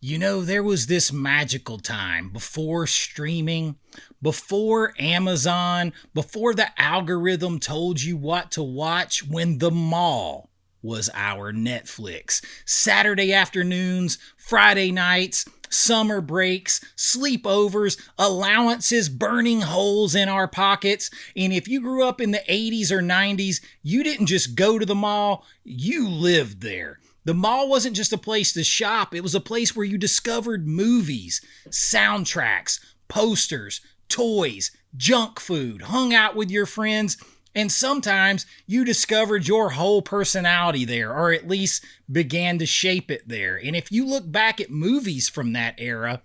You know, there was this magical time before streaming, before Amazon, before the algorithm told you what to watch, when the mall was our Netflix. Saturday afternoons, Friday nights, summer breaks, sleepovers, allowances burning holes in our pockets. And if you grew up in the 80s or 90s, you didn't just go to the mall, you lived there. The mall wasn't just a place to shop, it was a place where you discovered movies, soundtracks, posters, toys, junk food, hung out with your friends, and sometimes you discovered your whole personality there, or at least began to shape it there. And if you look back at movies from that era,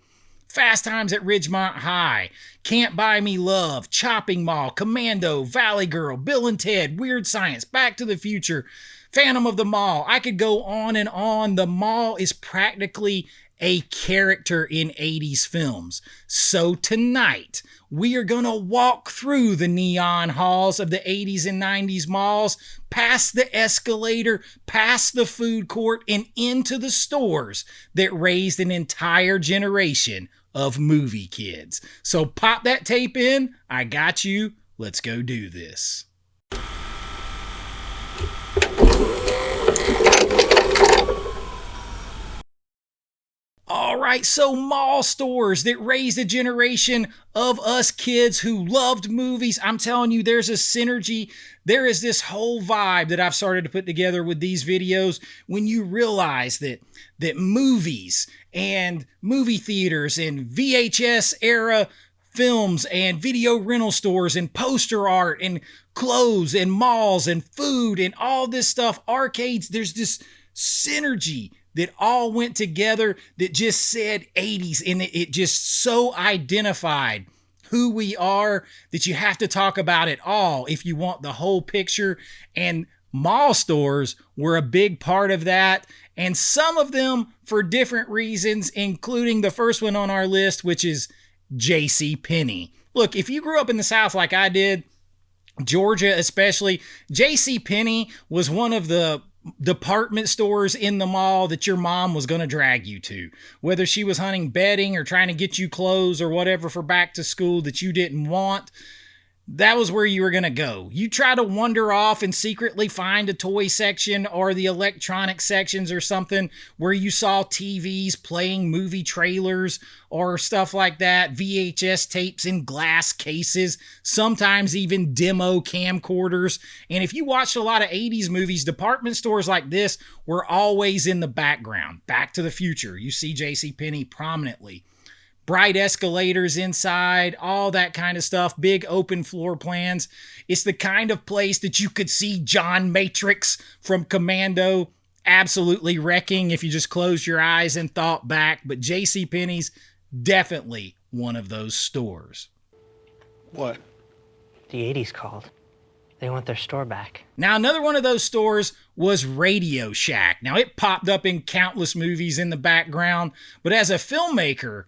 Fast Times at Ridgemont High, Can't Buy Me Love, Chopping Mall, Commando, Valley Girl, Bill and Ted, Weird Science, Back to the Future, Phantom of the Mall. I could go on and on. The mall is practically a character in 80s films. So tonight, we are going to walk through the neon halls of the 80s and 90s malls, past the escalator, past the food court, and into the stores that raised an entire generation of movie kids. So pop that tape in. I got you. Let's go do this. All right, so mall stores that raised a generation of us kids who loved movies. I'm telling you, there's a synergy. There is this whole vibe that I've started to put together with these videos when you realize that movies and movie theaters and VHS era films and video rental stores and poster art and clothes and malls and food and all this stuff, arcades, there's this synergy that all went together that just said 80s, and it just so identified who we are that you have to talk about it all if you want the whole picture. And mall stores were a big part of that, and some of them for different reasons, including the first one on our list, which is JCPenney. Look, if you grew up in the South like I did, Georgia especially, JCPenney was one of the department stores in the mall that your mom was going to drag you to, whether she was hunting bedding or trying to get you clothes or whatever for back to school that you didn't want. That was where you were going to go. You try to wander off and secretly find a toy section or the electronic sections or something where you saw TVs playing movie trailers or stuff like that, VHS tapes in glass cases, sometimes even demo camcorders. And if you watched a lot of 80s movies, department stores like this were always in the background. Back to the Future, you see JCPenney prominently. Bright escalators inside, all that kind of stuff, big open floor plans. It's the kind of place that you could see John Matrix from Commando absolutely wrecking if you just closed your eyes and thought back. But JCPenney's definitely one of those stores. What? The 80s called. They want their store back. Now, another one of those stores was Radio Shack. Now, it popped up in countless movies in the background, but as a filmmaker,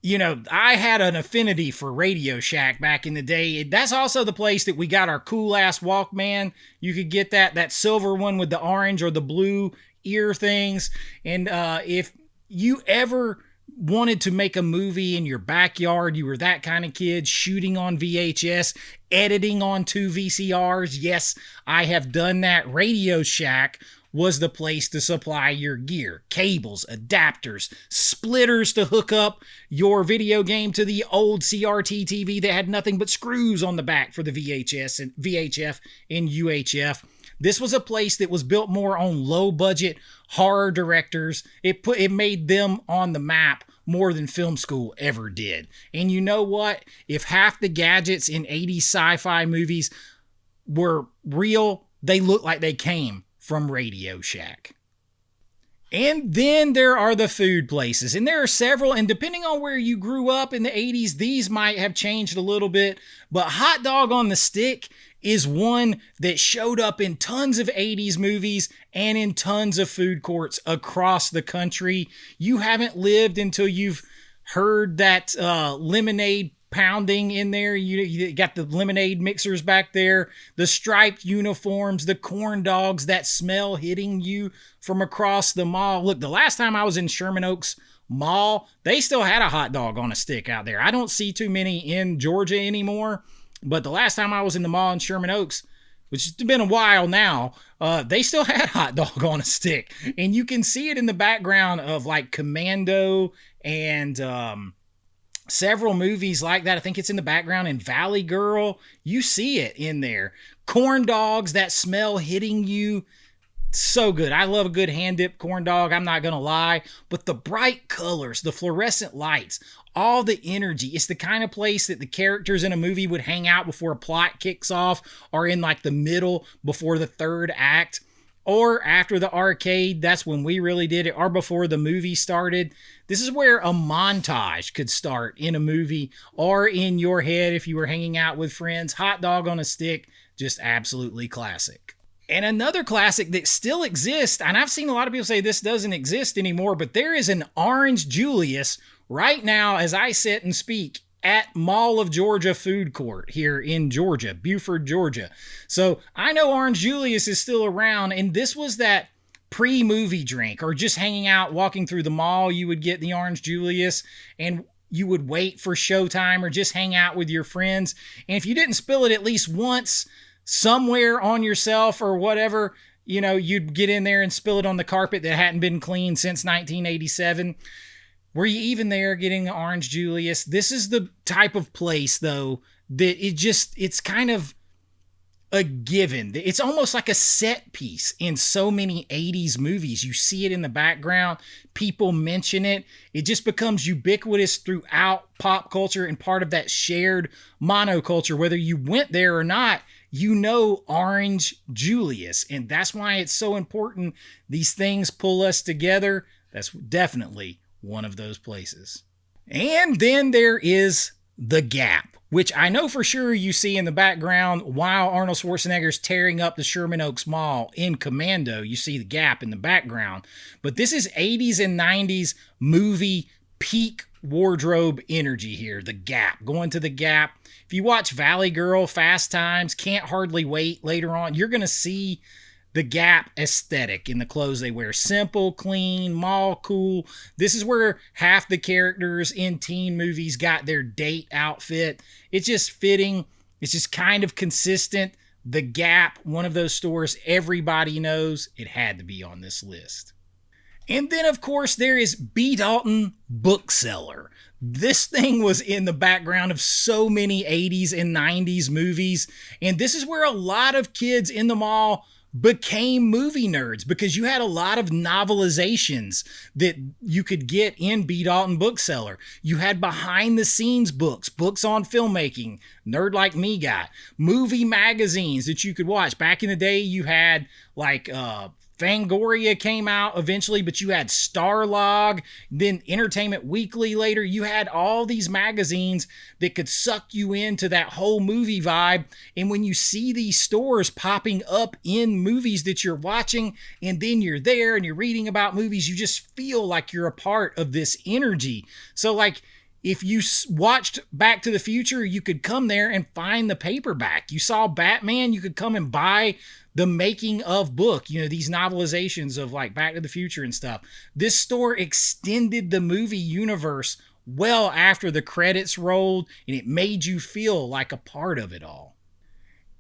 you know, I had an affinity for Radio Shack back in the day. That's also the place that we got our cool-ass Walkman. You could get that silver one with the orange or the blue ear things. And if you ever wanted to make a movie in your backyard, you were that kind of kid, shooting on VHS, editing on 2 VCRs. Yes, I have done that. Radio Shack was the place to supply your gear. Cables, adapters, splitters to hook up your video game to the old CRT TV that had nothing but screws on the back for the VHS and VHF and UHF. This was a place that was built more on low-budget horror directors. It made them on the map more than film school ever did. And you know what? If half the gadgets in 80s sci-fi movies were real, they look like they came from Radio Shack. And then there are the food places, and there are several, and depending on where you grew up in the 80s, these might have changed a little bit, but hot dog on the stick is one that showed up in tons of 80s movies and in tons of food courts across the country. You haven't lived until you've heard that lemonade pounding in there. You got the lemonade mixers back there, the striped uniforms, the corn dogs, that smell hitting you from across the mall. Look, the last time I was in Sherman Oaks mall, they still had a hot dog on a stick out there. I don't see too many in Georgia anymore, but the last time I was in the mall in Sherman Oaks, which has been a while now, they still had hot dog on a stick. And you can see it in the background of like Commando and several movies like that. I think it's in the background in Valley Girl. You see it in there. Corn dogs, that smell hitting you. So good. I love a good hand-dipped corn dog, I'm not going to lie. But the bright colors, the fluorescent lights, all the energy. It's the kind of place that the characters in a movie would hang out before a plot kicks off, or in like the middle before the third act, or after the arcade. That's when we really did it, or before the movie started. This is where a montage could start in a movie, or in your head if you were hanging out with friends. Hot dog on a stick, just absolutely classic. And another classic that still exists, and I've seen a lot of people say this doesn't exist anymore, but there is an Orange Julius right now as I sit and speak at Mall of Georgia Food Court here in Georgia, Buford, Georgia. So I know Orange Julius is still around, and this was that pre-movie drink, or just hanging out, walking through the mall, you would get the Orange Julius, and you would wait for showtime or just hang out with your friends. And if you didn't spill it at least once somewhere on yourself or whatever, you know, you'd get in there and spill it on the carpet that hadn't been cleaned since 1987. Were you even there getting the Orange Julius? This is the type of place, though, that it's kind of a given. It's almost like a set piece in so many 80s movies. You see it in the background. People mention it. It just becomes ubiquitous throughout pop culture and part of that shared monoculture. Whether you went there or not, you know Orange Julius. And that's why it's so important. These things pull us together. That's definitely one of those places. And then there is the Gap, which I know for sure you see in the background while Arnold Schwarzenegger's tearing up the Sherman Oaks Mall in Commando. You see the Gap in the background. But this is 80s and 90s movie peak wardrobe energy here. The Gap. Going to the Gap. If you watch Valley Girl, Fast Times, Can't Hardly Wait later on, you're going to see the Gap aesthetic in the clothes they wear. Simple, clean, mall cool. This is where half the characters in teen movies got their date outfit. It's just fitting. It's just kind of consistent. The Gap, one of those stores everybody knows. It had to be on this list. And then, of course, there is Dalton Bookseller. This thing was in the background of so many 80s and 90s movies. And this is where a lot of kids in the mall became movie nerds, because you had a lot of novelizations that you could get in B. Dalton Bookseller. You had behind the scenes books on filmmaking, nerd like me got, movie magazines that you could watch. Back in the day, you had like Fangoria came out eventually, but you had Starlog, then Entertainment Weekly later. You had all these magazines that could suck you into that whole movie vibe. And when you see these stores popping up in movies that you're watching, and then you're there and you're reading about movies, you just feel like you're a part of this energy. So like, if you watched Back to the Future, you could come there and find the paperback. You saw Batman, you could come and buy the making of book, you know, these novelizations of like Back to the Future and stuff. This store extended the movie universe well after the credits rolled, and it made you feel like a part of it all.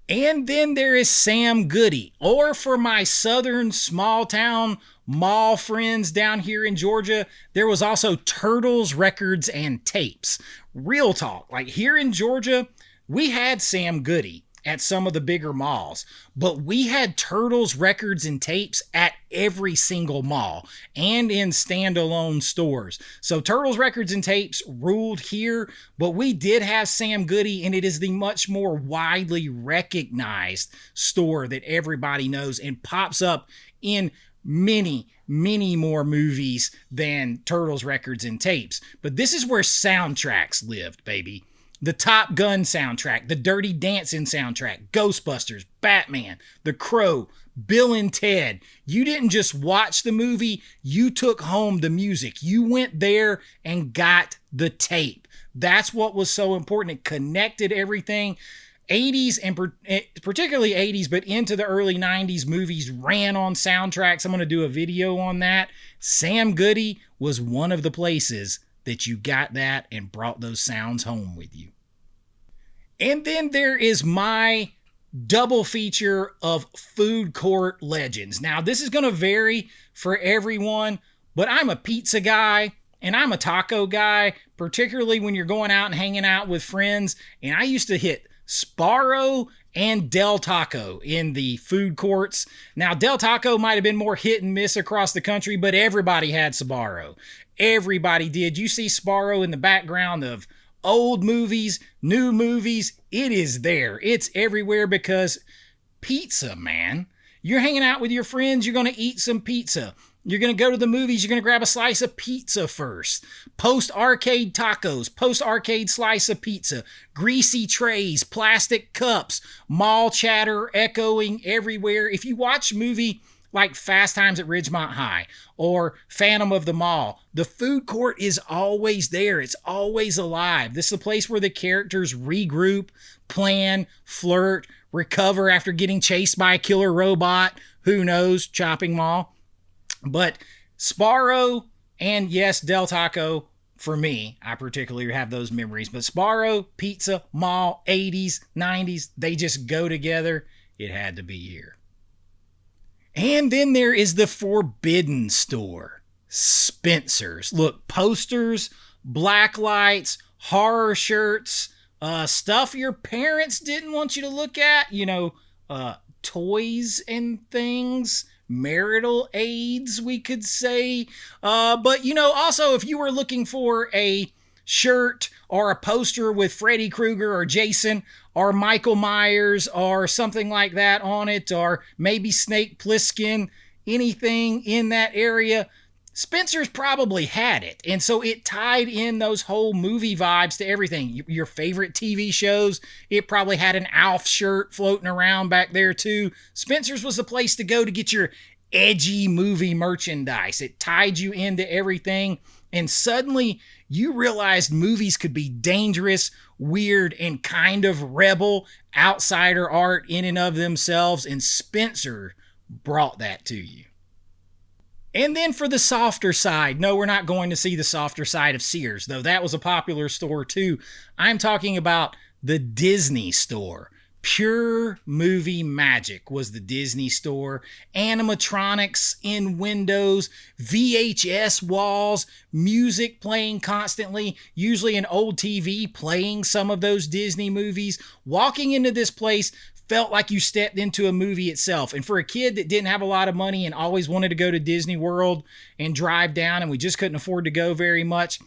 And then there is Sam Goody, or for my southern small town mall friends down here in Georgia, there was also Turtles Records and Tapes. Real talk, like here in Georgia, we had Sam Goody at some of the bigger malls, but we had Turtles Records and Tapes at every single mall and in standalone stores. So Turtles Records and Tapes ruled here, but we did have Sam Goody, and it is the much more widely recognized store that everybody knows and pops up in many more movies than Turtles Records and Tapes. But this is where soundtracks lived, baby. The Top Gun soundtrack, the Dirty Dancing soundtrack, Ghostbusters, Batman, The Crow, Bill and Ted. You didn't just watch the movie, you took home the music. You went there and got the tape. That's what was so important. It connected everything. 80s and particularly 80s, but into the early 90s, movies ran on soundtracks. I'm going to do a video on that. Sam Goody was one of the places that you got that and brought those sounds home with you. And then there is my double feature of food court legends. Now, this is going to vary for everyone, but I'm a pizza guy and I'm a taco guy, particularly when you're going out and hanging out with friends. And I used to hit Sbarro and Del Taco in the food courts. Now, Del Taco might have been more hit and miss across the country, but everybody had Sbarro. Everybody did. You see Sbarro in the background of old movies, new movies. It is there. It's everywhere because pizza, man. You're hanging out with your friends. You're going to eat some pizza. You're going to go to the movies. You're going to grab a slice of pizza first. Post-arcade tacos, post-arcade slice of pizza, greasy trays, plastic cups, mall chatter echoing everywhere. If you watch a movie like Fast Times at Ridgemont High or Phantom of the Mall, the food court is always there. It's always alive. This is a place where the characters regroup, plan, flirt, recover after getting chased by a killer robot. Who knows? Chopping Mall. But Sbarro and, yes, Del Taco, for me, I particularly have those memories. But Sbarro, pizza, mall, 80s, 90s, they just go together. It had to be here. And then there is the forbidden store, Spencer's. Look, posters, black lights, horror shirts, stuff your parents didn't want you to look at, toys and things. Marital aids, we could say. But, also if you were looking for a shirt or a poster with Freddy Krueger or Jason or Michael Myers or something like that on it, or maybe Snake Plissken, anything in that area, Spencer's probably had it. And so it tied in those whole movie vibes to everything. Your favorite TV shows, it probably had an Alf shirt floating around back there too. Spencer's was the place to go to get your edgy movie merchandise. It tied you into everything. And suddenly you realized movies could be dangerous, weird, and kind of rebel outsider art in and of themselves. And Spencer brought that to you. And then for the softer side, no, we're not going to see the softer side of Sears, though that was a popular store too. I'm talking about the Disney store. Pure movie magic was the Disney store. Animatronics in windows, VHS walls, music playing constantly, usually an old TV playing some of those Disney movies. Walking into this place felt like you stepped into a movie itself. And for a kid that didn't have a lot of money and always wanted to go to Disney World and drive down, and we just couldn't afford to go very much,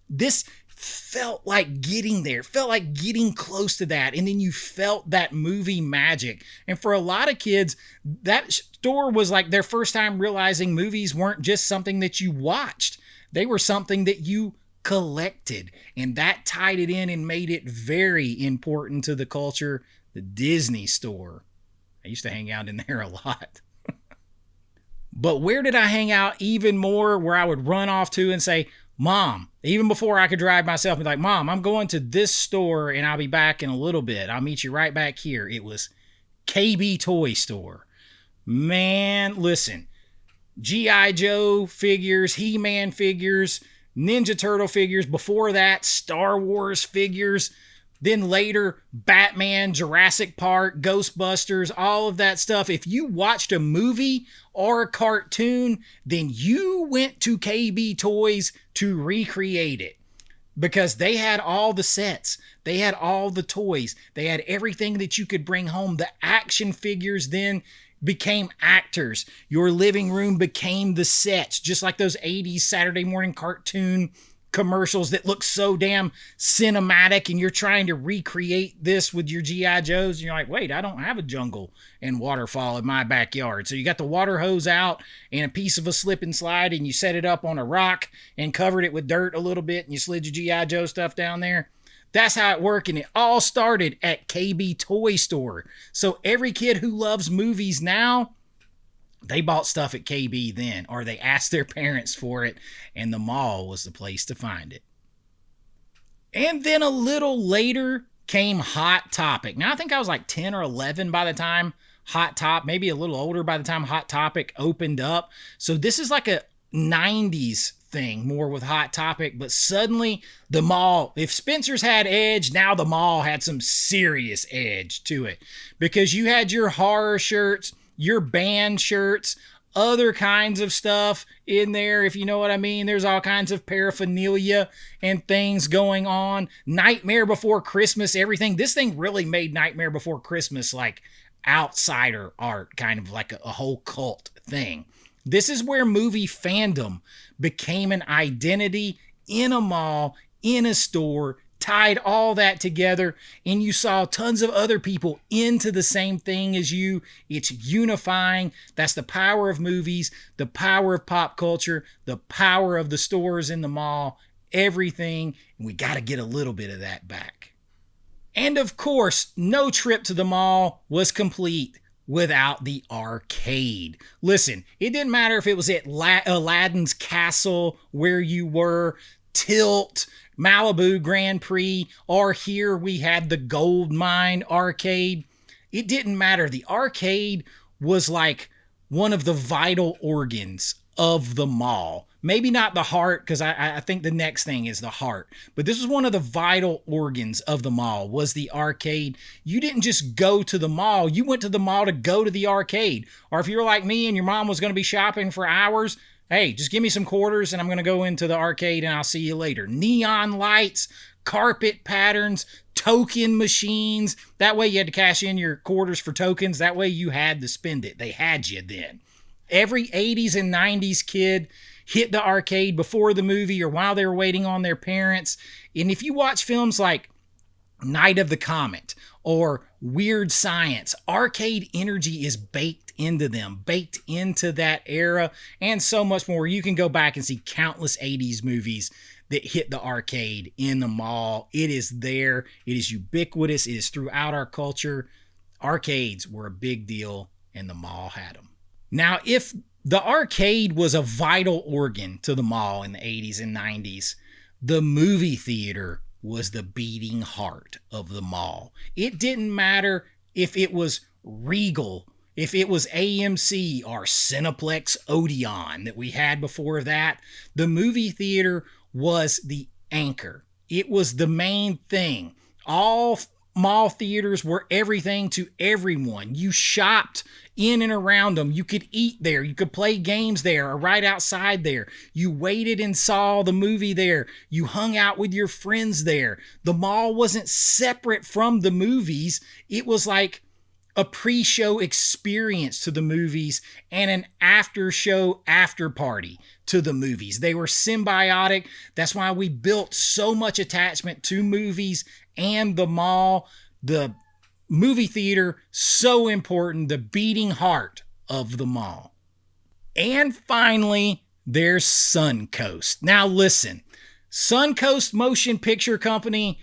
this felt like getting there, felt like getting close to that. And then you felt that movie magic. And for a lot of kids, that store was like their first time realizing movies weren't just something that you watched. They were something that you collected. And that tied it in and made it very important to the culture. The Disney store. I used to hang out in there a lot. But where did I hang out even more? Where I would run off to and say, Mom, even before I could drive myself, be like, Mom, I'm going to this store and I'll be back in a little bit. I'll meet you right back here. It was KB Toy Store. Man, listen. G.I. Joe figures, He-Man figures, Ninja Turtle figures. Before that, Star Wars figures. Then later, Batman, Jurassic Park, Ghostbusters, all of that stuff. If you watched a movie or a cartoon, then you went to KB Toys to recreate it. Because they had all the sets. They had all the toys. They had everything that you could bring home. The action figures then became actors. Your living room became the sets. Just like those 80s Saturday morning cartoon commercials that look so damn cinematic, and you're trying to recreate this with your G.I. Joes, and you're like, wait, I don't have a jungle and waterfall in my backyard. So you got the water hose out and a piece of a slip and slide, and you set it up on a rock and covered it with dirt a little bit, and you slid your G.I. Joe stuff down there. That's how it worked, and it all started at KB Toy Store. So every kid who loves movies now, they bought stuff at KB then, or they asked their parents for it, and the mall was the place to find it. And then a little later, came Hot Topic. Now, I think I was like 10 or 11 by the time Hot Top, maybe a little older by the time Hot Topic opened up. So this is like a 90s thing more with Hot Topic, but suddenly the mall, if Spencer's had edge, now the mall had some serious edge to it, because you had your horror shirts, your band shirts, other kinds of stuff in there, if you know what I mean. There's all kinds of paraphernalia and things going on. Nightmare Before Christmas, everything. This thing really made Nightmare Before Christmas like outsider art, kind of like a whole cult thing. This is where movie fandom became an identity in a mall, in a store, tied all that together, and you saw tons of other people into the same thing as you. It's unifying. That's the power of movies, the power of pop culture, the power of the stores in the mall, everything. And we got to get a little bit of that back. And of course, no trip to the mall was complete without the arcade. Listen, it didn't matter if it was at Aladdin's Castle where you were, Tilt, Malibu Grand Prix, or here we had the Gold Mine Arcade. It didn't matter. The arcade was like one of the vital organs of the mall. Maybe not the heart, because I think the next thing is the heart. But this was one of the vital organs of the mall, was the arcade. You didn't just go to the mall. You went to the mall to go to the arcade. Or if you were like me and your mom was going to be shopping for hours, hey, just give me some quarters and I'm going to go into the arcade and I'll see you later. Neon lights, carpet patterns, token machines. That way you had to cash in your quarters for tokens. That way you had to spend it. They had you then. Every 80s and 90s kid hit the arcade before the movie or while they were waiting on their parents. And if you watch films like Night of the Comet or Weird Science, arcade energy is baked into them, baked into that era, and so much more. You can go back and see countless 80s movies that hit the arcade in the mall. It is there. It is ubiquitous. It is throughout our culture. Arcades were a big deal, and the mall had them. Now, if the arcade was a vital organ to the mall in the 80s and 90s, the movie theater was the beating heart of the mall. It didn't matter if it was Regal, if it was AMC or Cineplex Odeon that we had before that. The movie theater was the anchor. It was the main thing. All mall theaters were everything to everyone. You shopped in and around them. You could eat there. You could play games there or right outside there. You waited and saw the movie there. You hung out with your friends there. The mall wasn't separate from the movies. It was like a pre-show experience to the movies and an after-show after party to the movies. They were symbiotic. That's why we built so much attachment to movies and the mall. The movie theater, so important, the beating heart of the mall. And finally, there's Suncoast. Now listen, Suncoast Motion Picture Company,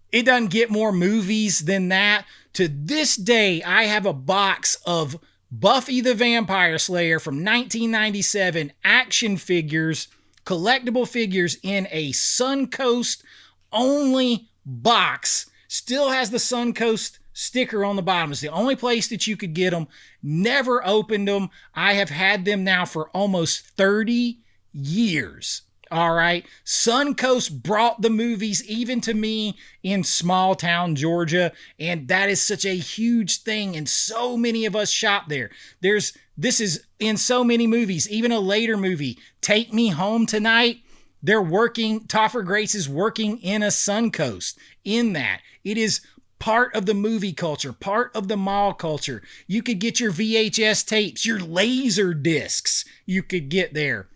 it doesn't get more movies than that. To this day, I have a box of Buffy the Vampire Slayer from 1997 action figures, collectible figures in a Suncoast only box. Still has the Suncoast sticker on the bottom. It's the only place that you could get them. Never opened them. I have had them now for almost 30 years. All right. Suncoast brought the movies even to me in small town Georgia. And that is such a huge thing. And so many of us shop there. This is in so many movies, even a later movie, Take Me Home Tonight. They're working, Topher Grace is working in a Suncoast in that. It is part of the movie culture, part of the mall culture. You could get your VHS tapes, your laser discs you could get there.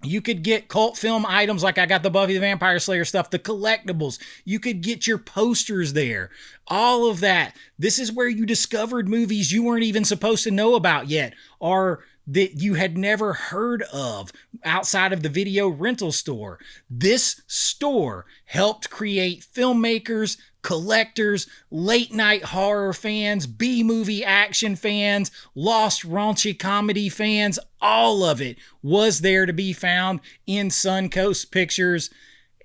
You could get cult film items like I got the Buffy the Vampire Slayer stuff, the collectibles. You could get your posters there. All of that. This is where you discovered movies you weren't even supposed to know about yet, or that you had never heard of outside of the video rental store. This store helped create filmmakers, collectors, late night horror fans, B-movie action fans, lost raunchy comedy fans. All of it was there to be found in Suncoast Pictures.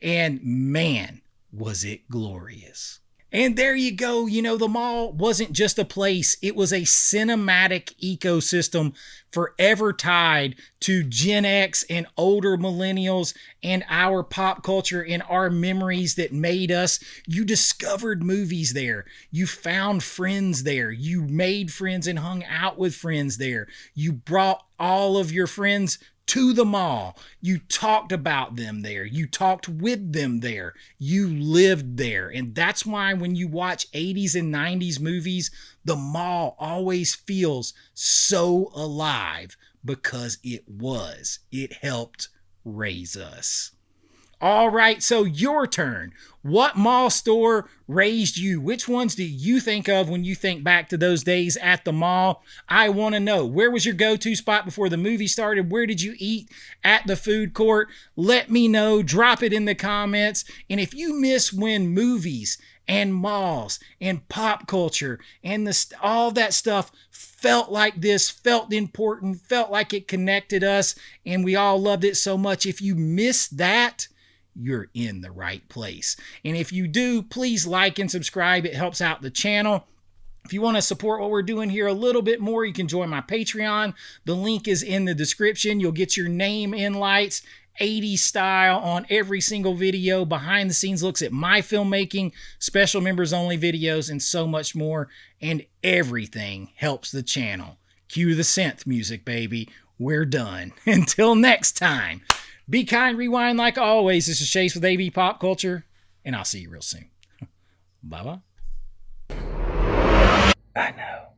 And man, was it glorious. And there you go. You know, the mall wasn't just a place, it was a cinematic ecosystem forever tied to Gen X and older millennials and our pop culture and our memories that made us. You discovered movies there. You found friends there. You made friends and hung out with friends there. You brought all of your friends to the mall. You talked about them there. You talked with them there. You lived there. And that's why when you watch 80s and 90s movies, the mall always feels so alive because it was. It helped raise us. All right, so your turn. What mall store raised you? Which ones do you think of when you think back to those days at the mall? I want to know. Where was your go-to spot before the movie started? Where did you eat at the food court? Let me know. Drop it in the comments. And if you miss when movies and malls and pop culture and all that stuff felt like this, felt important, felt like it connected us, and we all loved it so much, if you miss that, you're in the right place. And if you do, please like and subscribe. It helps out the channel. If you want to support what we're doing here a little bit more, you can join my Patreon. The link is in the description. You'll get your name in lights, 80s style, on every single video, behind the scenes looks at my filmmaking, special members only videos, and so much more. And everything helps the channel. Cue the synth music, baby. We're done. Until next time. Be kind, rewind like always. This is Chase with AV Pop Culture, and I'll see you real soon. Bye-bye. I know.